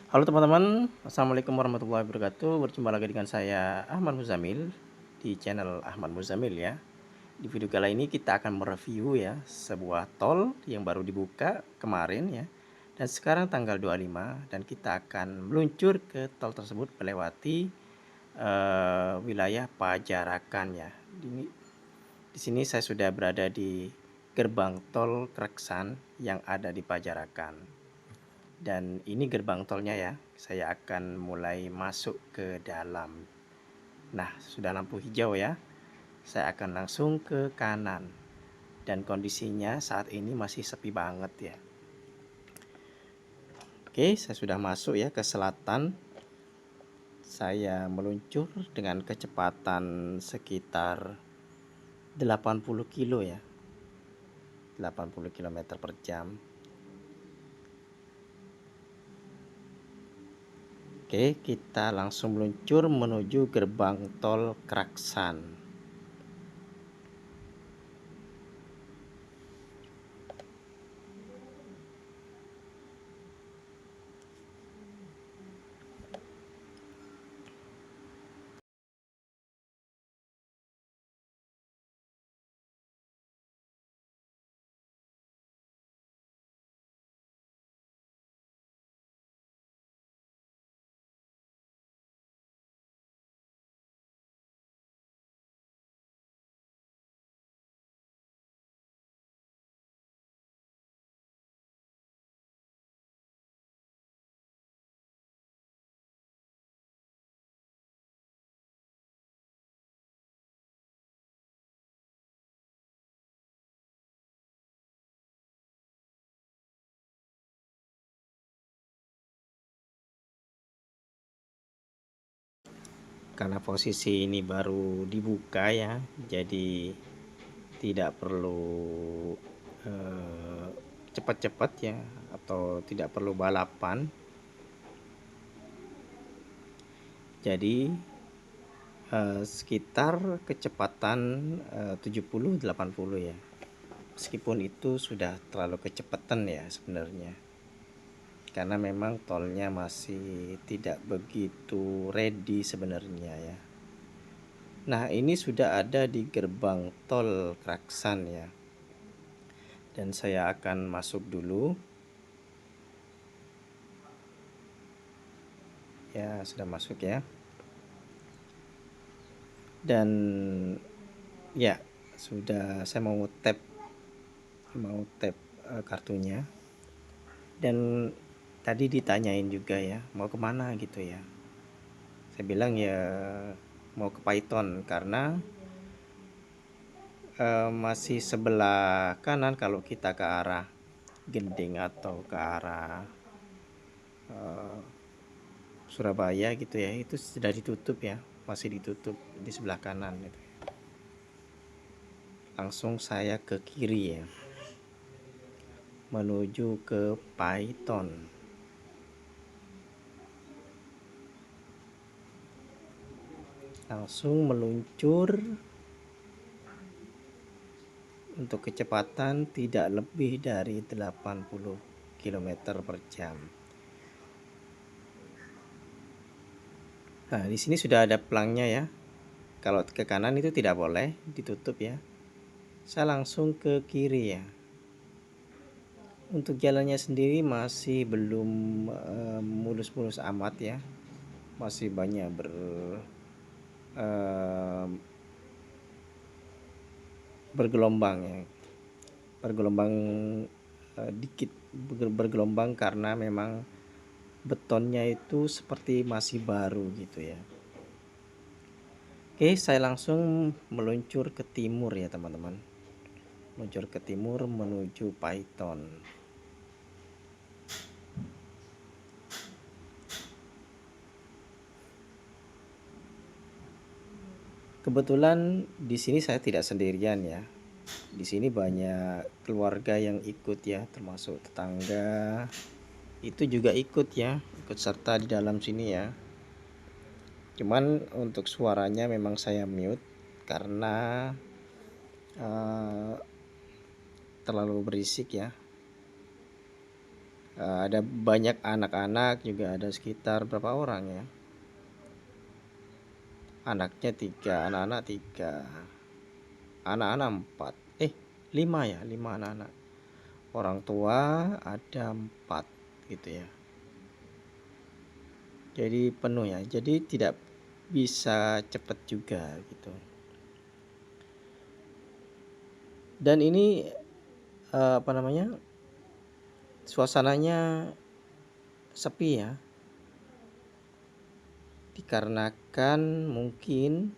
Halo teman-teman, Assalamualaikum warahmatullahi wabarakatuh. Berjumpa lagi dengan saya Ahmad Muzamil di channel Ahmad Muzamil ya. Di video kali ini kita akan mereview ya sebuah tol yang baru dibuka kemarin ya. Dan sekarang tanggal 25 dan kita akan meluncur ke tol tersebut melewati wilayah Pajarakan ya. Di sini saya sudah berada di gerbang tol Kreksan yang ada di Pajarakan. Dan ini gerbang tolnya ya. Saya akan mulai masuk ke dalam. Nah, sudah lampu hijau ya. Saya akan langsung ke kanan. Dan kondisinya saat ini masih sepi banget ya. Oke, saya sudah masuk ya ke selatan. Saya meluncur dengan kecepatan sekitar 80 kilo ya. 80 km per jam. Oke, kita langsung meluncur menuju gerbang tol Kraksan. Karena posisi ini baru dibuka ya, jadi tidak perlu cepat-cepat ya, atau tidak perlu balapan. Jadi sekitar kecepatan 70-80 ya. Meskipun itu sudah terlalu kecepatan ya sebenarnya. Karena memang tolnya masih tidak begitu ready sebenarnya ya. Nah, ini sudah ada di gerbang tol Kraksan ya. Dan saya akan masuk dulu. Ya, sudah masuk ya. Dan ya, sudah saya mau tap kartunya. Dan tadi ditanyain juga ya, mau kemana gitu ya. Saya bilang ya mau ke Python karena masih sebelah kanan kalau kita ke arah Gending atau ke arah Surabaya gitu ya, itu sudah ditutup ya, masih ditutup di sebelah kanan gitu. Langsung saya ke kiri ya, menuju ke Python. Langsung meluncur untuk kecepatan tidak lebih dari 80 km per jam. Nah, di sini sudah ada pelangnya ya. Kalau ke kanan itu tidak boleh, ditutup ya. Saya langsung ke kiri ya. Untuk jalannya sendiri masih belum mulus-mulus amat ya. Masih banyak bergelombang ya. Bergelombang dikit bergelombang karena memang betonnya itu seperti masih baru gitu ya. Oke, saya langsung meluncur ke timur ya teman-teman. Meluncur ke timur menuju Python. Kebetulan di sini saya tidak sendirian ya. Di sini banyak keluarga yang ikut ya, termasuk tetangga. Itu juga ikut ya, ikut serta di dalam sini ya. Cuman untuk suaranya memang saya mute karena terlalu berisik ya. Ada banyak anak-anak juga, ada sekitar berapa orang ya, anaknya 3, anak-anak 3, anak-anak 4, 5 ya, 5 anak-anak, orang tua ada 4 gitu ya. Jadi penuh ya, jadi tidak bisa cepat juga gitu. Dan ini suasananya sepi ya, dikarenakan mungkin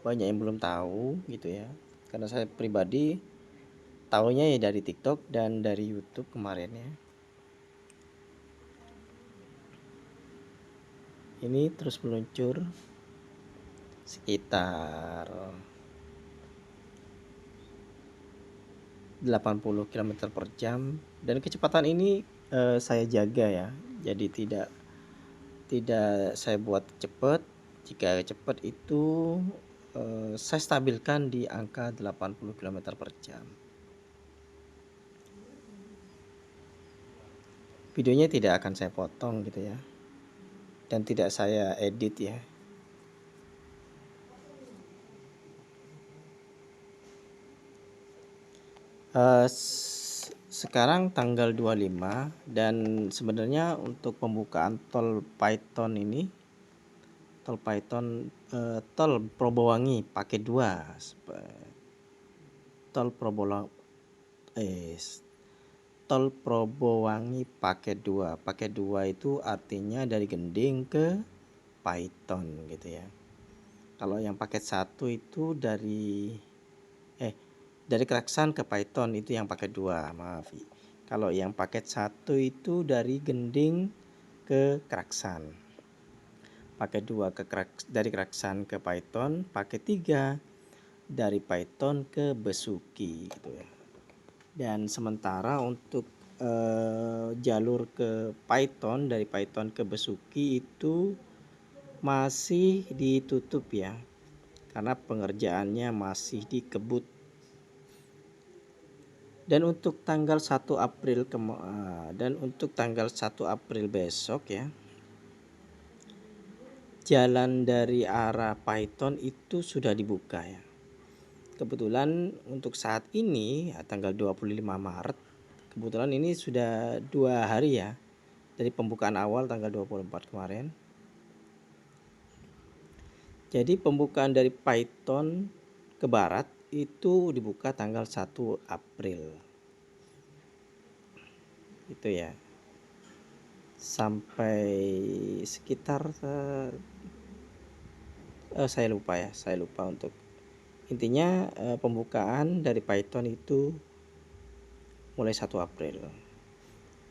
banyak yang belum tahu gitu ya. Karena saya pribadi tahunya ya dari TikTok dan dari YouTube kemarin ya. Ini terus meluncur sekitar 80 km per jam, dan kecepatan ini saya jaga ya. Jadi tidak saya buat cepat. Jika cepat itu saya stabilkan di angka 80 km per jam. Videonya tidak akan saya potong gitu ya, dan tidak saya edit ya. Sekarang tanggal 25, dan sebenarnya untuk pembukaan tol Python ini, tol Probowangi paket 2, tol Probowangi paket 2. Paket 2 itu artinya dari Gending ke Python gitu ya. Kalau yang paket 1 itu dari Kraksan ke Python, itu yang paket 2, maaf. Kalau yang paket 1 itu dari Gending ke Kraksan. Paket 2 dari Kraksan ke Python. Paket 3 dari Python ke Besuki gitu ya. Dan sementara untuk jalur ke Python, dari Python ke Besuki itu masih ditutup ya, karena pengerjaannya masih dikebut. Dan untuk tanggal 1 April besok ya, jalan dari arah Python itu sudah dibuka ya. Kebetulan untuk saat ini tanggal 25 Maret, kebetulan ini sudah 2 hari ya dari pembukaan awal tanggal 24 kemarin. Jadi pembukaan dari Python ke barat itu dibuka tanggal 1 April. Itu ya. Sampai sekitar saya lupa untuk intinya pembukaan dari Python itu mulai 1 April.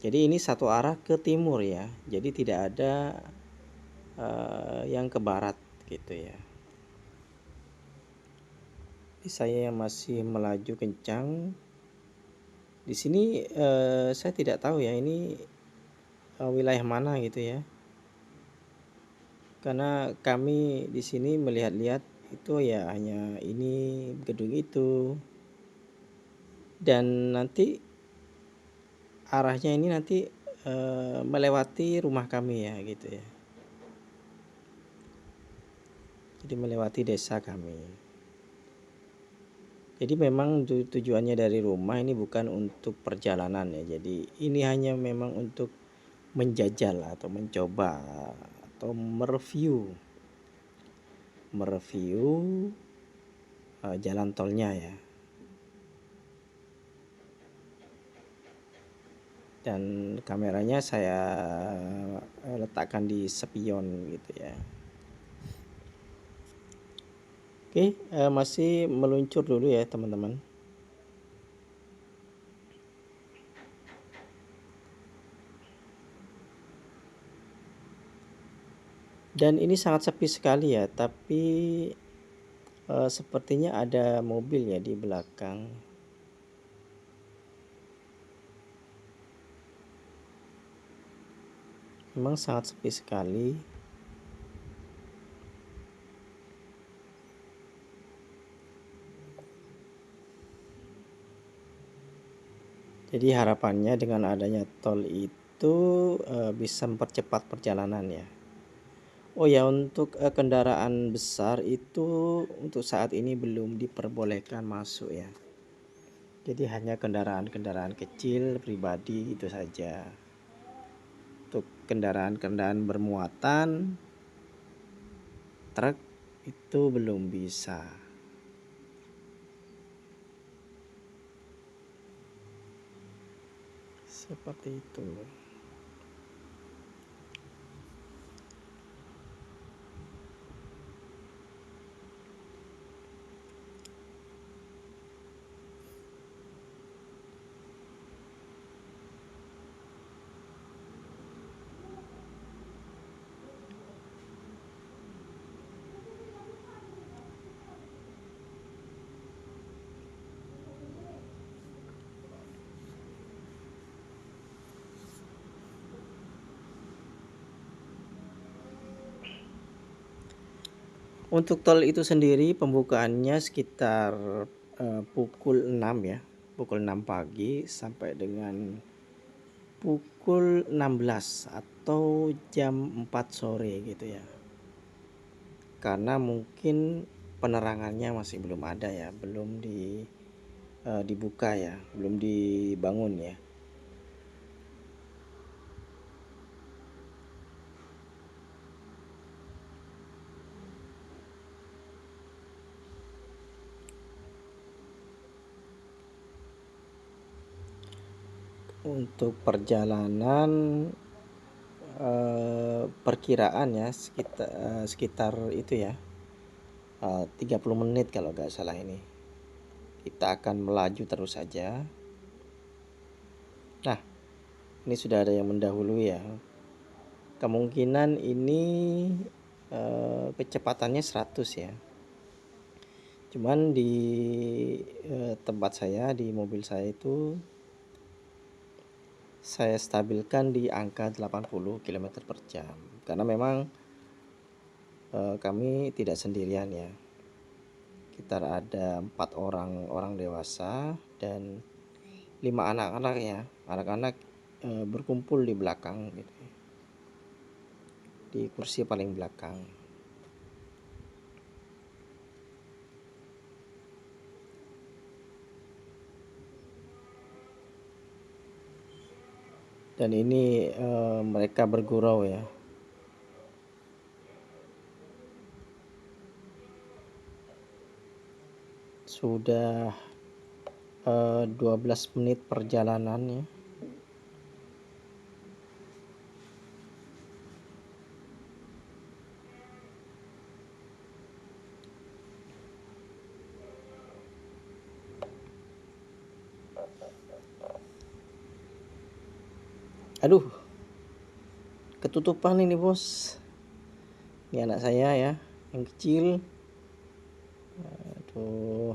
Jadi ini satu arah ke timur ya. Jadi tidak ada yang ke barat gitu ya. Jadi saya yang masih melaju kencang. Di sini saya tidak tahu ya ini wilayah mana gitu ya. Karena kami di sini melihat-lihat itu ya hanya ini gedung itu. Dan nanti arahnya ini nanti melewati rumah kami ya gitu ya. Jadi melewati desa kami. Jadi memang tujuannya dari rumah ini bukan untuk perjalanan ya. Jadi ini hanya memang untuk menjajal atau mencoba atau mereview jalan tolnya ya. Dan kameranya saya letakkan di spion gitu ya. Oke, masih meluncur dulu ya teman-teman. Dan ini sangat sepi sekali ya, tapi sepertinya ada mobil ya di belakang. Memang sangat sepi sekali. Jadi harapannya dengan adanya tol itu itu bisa mempercepat perjalanan ya. Oh ya, untuk kendaraan besar itu untuk saat ini belum diperbolehkan masuk ya. Jadi hanya kendaraan-kendaraan kecil pribadi itu saja. Untuk kendaraan-kendaraan bermuatan truk itu belum bisa. Seperti itu. Untuk tol itu sendiri pembukaannya sekitar pukul 6 ya. Pukul 6 pagi sampai dengan pukul 16 atau jam 4 sore gitu ya. Karena mungkin penerangannya masih belum ada ya, belum dibuka ya, belum dibangun ya. Untuk perjalanan perkiraan ya sekitar itu ya 30 menit kalau nggak salah ini. Kita akan melaju terus saja. Nah, ini sudah ada yang mendahului ya. Kemungkinan ini kecepatannya 100 ya. Cuman di tempat saya, di mobil saya itu saya stabilkan di angka 80 km per jam. Karena memang kami tidak sendirian ya. Kita ada 4 orang dewasa dan 5 anak-anak ya. Anak-anak berkumpul di belakang gitu, di kursi paling belakang. Dan ini mereka bergurau ya. Sudah 12 menit perjalanannya. Aduh, ketutupan ini bos. Ini anak saya ya, yang kecil. Aduh.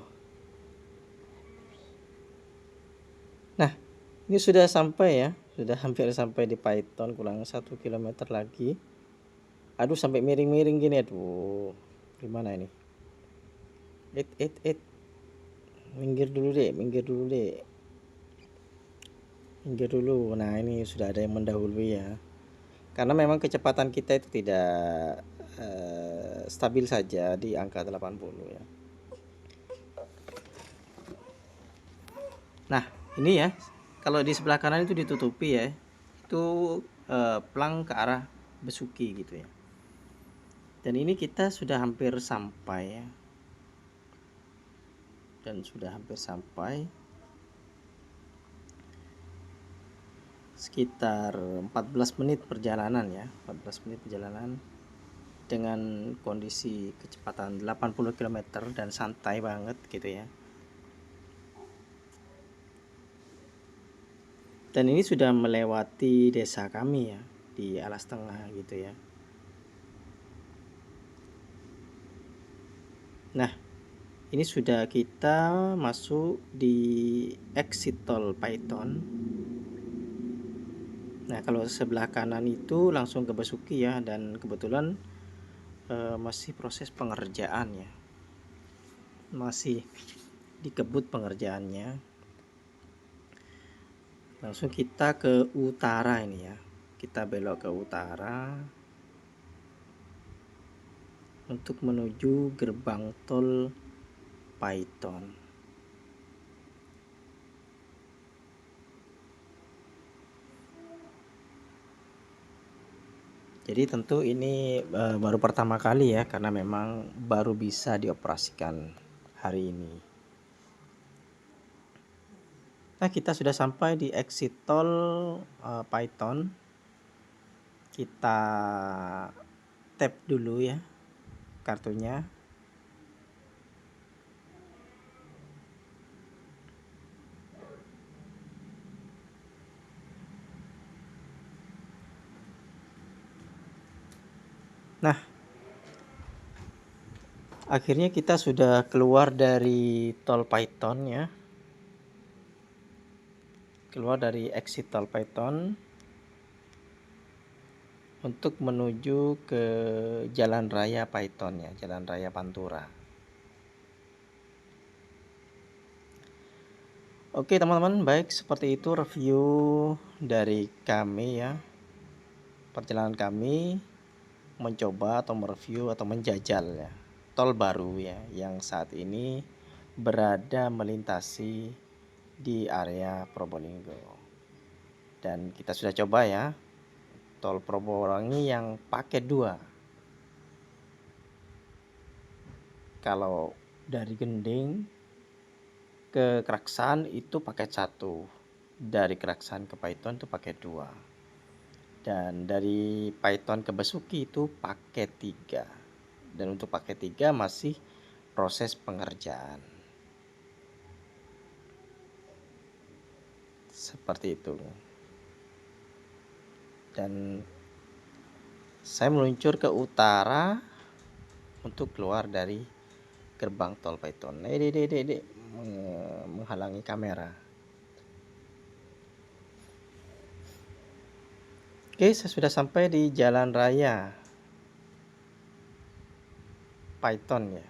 Nah, ini sudah sampai ya, sudah hampir sampai di Python, kurang 1 kilometer lagi. Aduh, sampai miring-miring gini, aduh. Gimana ini? Minggir dulu deh, minggir dulu. Nah, ini sudah ada yang mendahului ya. Karena memang kecepatan kita itu tidak stabil saja di angka 80 ya. Nah, ini ya, kalau di sebelah kanan itu ditutupi ya, itu plang ke arah Besuki gitu ya. Dan ini kita sudah hampir sampai ya. Sekitar 14 menit perjalanan ya, 14 menit perjalanan dengan kondisi kecepatan 80 km dan santai banget gitu ya. Dan ini sudah melewati desa kami ya, di Alas Tengah gitu ya. Nah, ini sudah kita masuk di exit tol Python. Nah, kalau sebelah kanan itu langsung ke Besuki ya, dan kebetulan masih proses pengerjaan ya, masih dikebut pengerjaannya. Langsung kita ke utara ini ya. Kita belok ke utara untuk menuju gerbang tol Paiton. Jadi tentu ini baru pertama kali ya, karena memang baru bisa dioperasikan hari ini. Nah, kita sudah sampai di exit tol Paiton. Kita tap dulu ya kartunya. Nah, akhirnya kita sudah keluar dari tol Paiton ya. Keluar dari exit tol Paiton untuk menuju ke Jalan Raya Paiton ya, Jalan Raya Pantura. Oke teman-teman, baik seperti itu review dari kami ya. Perjalanan kami mencoba atau mereview atau menjajal ya tol baru ya yang saat ini berada melintasi di area Probolinggo. Dan kita sudah coba ya tol Probowangi yang paket 2. Kalau dari Gending ke Kraksan itu paket 1, dari Kraksan ke Paiton itu paket 2, dan dari Paiton ke Besuki itu paket 3. Dan untuk paket 3 masih proses pengerjaan. Seperti itu. Dan saya meluncur ke utara untuk keluar dari gerbang tol Paiton. Menghalangi kamera. Oke, saya sudah sampai di jalan raya Paiton ya.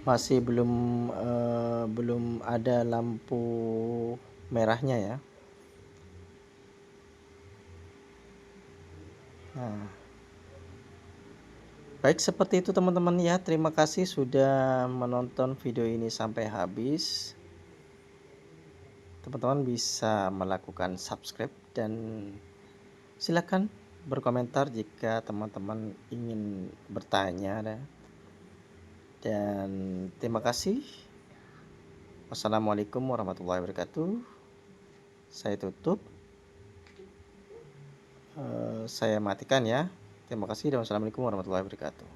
Masih belum ada lampu merahnya ya. Nah, baik seperti itu teman-teman ya. Terima kasih sudah menonton video ini sampai habis. Teman-teman bisa melakukan subscribe dan silakan berkomentar jika teman-teman ingin bertanya. Dan terima kasih. Wassalamualaikum warahmatullahi wabarakatuh. Saya tutup. Saya matikan ya. Terima kasih dan wassalamualaikum warahmatullahi wabarakatuh.